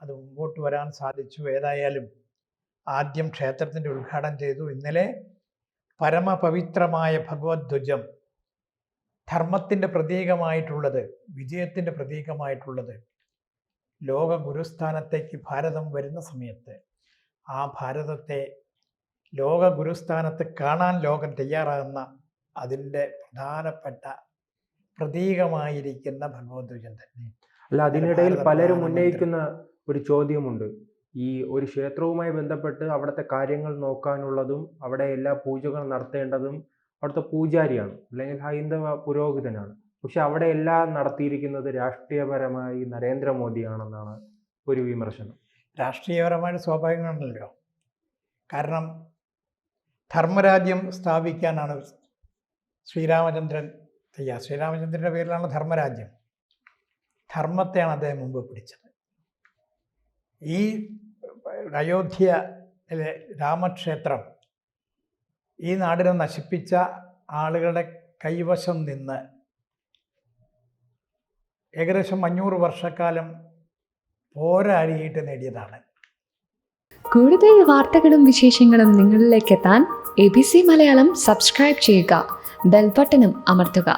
അത് മുമ്പോട്ട് വരാൻ സാധിച്ചു. ഏതായാലും ആദ്യം ക്ഷേത്രത്തിൻ്റെ ഉദ്ഘാടനം ചെയ്തു. ഇന്നലെ പരമപവിത്രമായ ഭഗവദ്ധ്വജം, ധർമ്മത്തിൻ്റെ പ്രതീകമായിട്ടുള്ളത്, വിജയത്തിൻ്റെ പ്രതീകമായിട്ടുള്ളത് ലോക ഗുരുസ്ഥാനത്തേക്ക് ഭാരതം വരുന്ന സമയത്ത് ആ ഭാരതത്തെ ലോക ഗുരുസ്ഥാനത്ത് കാണാൻ ലോകം തയ്യാറാകുന്ന അതിൻ്റെ പ്രധാനപ്പെട്ട പ്രതീകമായിരിക്കുന്ന ഭഗവദ്ധ്വജം തന്നെ. അല്ല, അതിനിടയിൽ പലരും ഉന്നയിക്കുന്ന ഒരു ചോദ്യമുണ്ട്. ഈ ഒരു ക്ഷേത്രവുമായി ബന്ധപ്പെട്ട് അവിടുത്തെ കാര്യങ്ങൾ നോക്കാനുള്ളതും അവിടെ എല്ലാ പൂജകൾ നടത്തേണ്ടതും അവിടുത്തെ പൂജാരിയാണ്, അല്ലെങ്കിൽ ഹൈന്ദവ പുരോഹിതനാണ്. പക്ഷെ അവിടെ എല്ലാം നടത്തിയിരിക്കുന്നത് രാഷ്ട്രീയപരമായി നരേന്ദ്രമോദിയാണെന്നാണ് ഒരു വിമർശനം. രാഷ്ട്രീയപരമായിട്ട് സ്വാഭാവികമാണല്ലോ. കാരണം ധർമ്മരാജ്യം സ്ഥാപിക്കാനാണ് ശ്രീരാമചന്ദ്രൻ തയ്യാർ. ശ്രീരാമചന്ദ്രൻ്റെ പേരിലാണ് ധർമ്മരാജ്യം. ധർമ്മത്തെയാണ് അദ്ദേഹം മുമ്പ് പിടിച്ചത്. ഈ അയോധ്യയിലെ രാമക്ഷേത്രം ഈ നാടിനെ നശിപ്പിച്ച ആളുകളുടെ കൈവശം നിന്ന് ഏകദേശം 500 വർഷക്കാലം പോരാടിയിട്ട് നേടിയതാണ്. കൂടുതൽ വാർത്തകളും വിശേഷങ്ങളും നിങ്ങളിലേക്ക് എത്താൻ ABC മലയാളം സബ്സ്ക്രൈബ് ചെയ്യുക, ബെൽ ബട്ടണും അമർത്തുക.